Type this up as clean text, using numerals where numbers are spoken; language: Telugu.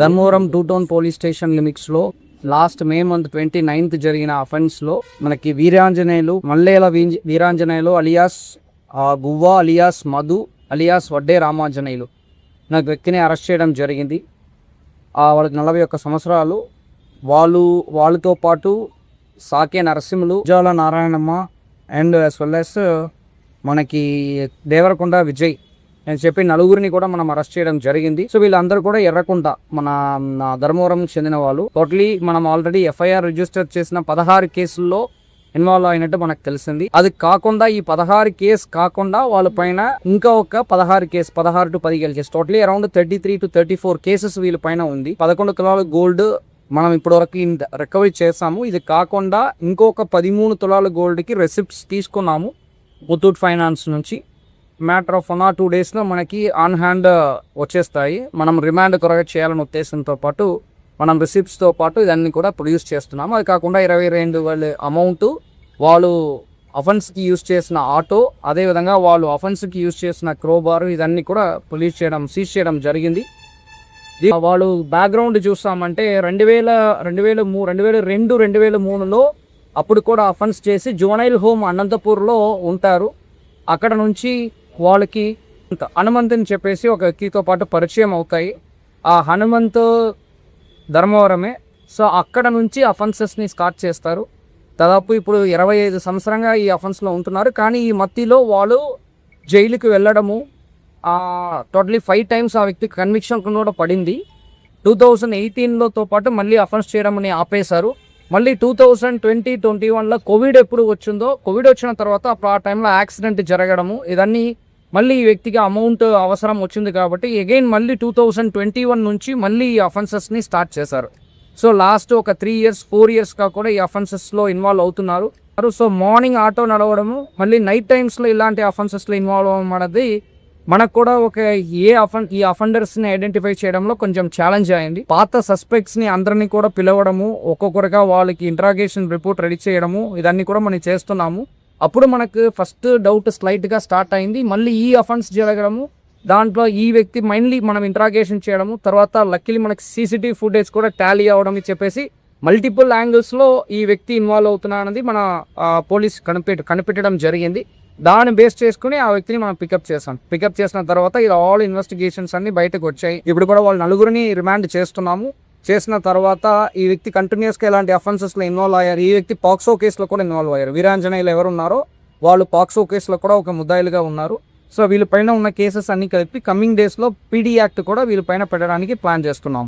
ధర్మవరం 2 టౌన్ పోలీస్ స్టేషన్ లిమిట్స్లో లాస్ట్ మే మంత్ 29th జరిగిన అఫెన్స్లో మనకి Veeranjaneyulu Mallela Veeranjaneyulu alias Guvva alias Madhu alias Vadde Ramanjaneyulu నాకు వ్యక్తిని అరెస్ట్ చేయడం జరిగింది. వాళ్ళకి 41 సంవత్సరాలు. వాళ్ళతో పాటు Sake Narasimhulu, Ujala Narayanamma and as well as మనకి దేవరకొండ విజయ్ అని చెప్పి నలుగురిని కూడా మనం అరెస్ట్ చేయడం జరిగింది. సో వీళ్ళందరూ కూడా ఎర్రకుంట మన ధర్మవరం చెందిన వాళ్ళు. టోటలీ మనం ఆల్రెడీ ఎఫ్ఐఆర్ రిజిస్టర్ చేసిన 16 కేసుల్లో ఇన్వాల్వ్ అయినట్టు మనకు తెలిసింది. అది కాకుండా ఈ 16 కేసు కాకుండా వాళ్ళ పైన ఇంకా ఒక 16 to 17 case totally around 33 to 34 cases వీళ్ళ పైన ఉంది. 11 తులాల గోల్డ్ మనం ఇప్పటివరకు రికవరీ చేసాము. ఇది కాకుండా ఇంకొక 13 తులాల గోల్డ్కి రెసిప్ట్స్ తీసుకున్నాము ముత్తూట్ ఫైనాన్స్ నుంచి. మ్యాటర్ ఆఫ్ 1 or 2 డేస్లో మనకి ఆన్ హ్యాండ్ వచ్చేస్తాయి. మనం రిమాండ్ కొరగా చేయాలని ఉద్దేశంతో పాటు మనం రిసిప్ట్స్తో పాటు ఇదన్నీ కూడా ప్రొడ్యూస్ చేస్తున్నాము. అది కాకుండా 22,000 అమౌంట్ వాళ్ళు అఫెన్స్కి యూజ్ చేసిన ఆటో, అదేవిధంగా వాళ్ళు అఫెన్స్కి యూజ్ చేసిన క్రోబారు ఇదన్నీ కూడా సీజ్ చేయడం జరిగింది. వాళ్ళు బ్యాక్గ్రౌండ్ చూస్తామంటే 2002-2003లో అప్పుడు కూడా అఫెన్స్ చేసి జువనైల్ హోమ్ అనంతపూర్లో ఉంటారు. అక్కడ నుంచి వాళ్ళకి హనుమంత్ అని చెప్పేసి ఒక వ్యక్తితో పాటు పరిచయం అవుతాయి. ఆ హనుమంత్ ధర్మవరమే. సో అక్కడ నుంచి అఫెన్సెస్ని స్టార్ట్ చేస్తారు. దాదాపు ఇప్పుడు 25 సంవత్సరంగా ఈ అఫెన్స్లో ఉంటున్నారు. కానీ ఈ మధ్యలో వాళ్ళు జైలుకి వెళ్ళడము టోటలీ 5 times ఆ వ్యక్తికి కన్విక్షన్ కూడా పడింది. 2018లోతో పాటు మళ్ళీ అఫెన్స్ చేయడం అని ఆపేశారు. మళ్ళీ 2020-21లో కోవిడ్ ఎప్పుడు వచ్చిందో, కోవిడ్ వచ్చిన తర్వాత అప్పుడు ఆ టైంలో యాక్సిడెంట్ జరగడము ఇదన్నీ మళ్ళీ ఈ వ్యక్తికి అమౌంట్ అవసరం వచ్చింది కాబట్టి అగైన్ మళ్ళీ 2021 నుంచి మళ్ళీ ఈ అఫెన్సెస్ని స్టార్ట్ చేశారు. సో లాస్ట్ ఒక 3 years 4 yearsగా కూడా ఈ అఫెన్సెస్లో ఇన్వాల్వ్ అవుతున్నారు. సో మార్నింగ్ ఆటో నడవడము, మళ్ళీ నైట్ టైమ్స్లో ఇలాంటి అఫెన్సెస్లో ఇన్వాల్వ్ అవ్వడం అనేది మనకు కూడా ఒక ఈ అఫెండర్స్ని ఐడెంటిఫై చేయడంలో కొంచెం ఛాలెంజ్ అయింది. పాత సస్పెక్ట్స్ని అందరినీ కూడా పిలవడము, ఒక్కొక్కరిగా వాళ్ళకి ఇంట్రాగేషన్ రిపోర్ట్ రెడీ చేయడము ఇదన్నీ కూడా మనం చేస్తున్నాము. అప్పుడు మనకు ఫస్ట్ డౌట్ స్లైట్గా స్టార్ట్ అయింది. మళ్ళీ ఈ అఫెన్స్ జరగడము, దాంట్లో ఈ వ్యక్తి మైన్లీ మనం ఇంట్రాగేషన్ చేయడము, తర్వాత లక్కీలీ మనకి CCTV ఫుటేజ్ కూడా టాలీ అవ్వడం చెప్పేసి మల్టిపుల్ యాంగిల్స్లో ఈ వ్యక్తి ఇన్వాల్వ్ అవుతున్నారనేది మన పోలీస్ కనిపెట్టడం జరిగింది. దాన్ని బేస్ చేసుకుని ఆ వ్యక్తిని మనం పికప్ చేసిన తర్వాత ఇలా ఆల్ ఇన్వెస్టిగేషన్స్ అన్ని బయటకు వచ్చాయి. ఇప్పుడు కూడా వాళ్ళు నలుగురిని రిమాండ్ చేస్తున్నాము. చేసిన తర్వాత ఈ వ్యక్తి కంటిన్యూస్గా ఇలాంటి అఫెన్సెస్లో ఇన్వాల్వ్ అయ్యారు. ఈ వ్యక్తి పాక్సో కేసులో కూడా ఇన్వాల్వ్ అయ్యారు. వీరాంజనేయులు ఎవరు ఉన్నారో వాళ్ళు పాక్సో కేసులో కూడా ఒక ముద్దాయిలుగా ఉన్నారు. సో వీళ్ళపైన ఉన్న కేసెస్ అన్ని కలిపి కమింగ్ డేస్లో PD యాక్ట్ కూడా వీళ్ళపైన పెట్టడానికి ప్లాన్ చేస్తున్నాం.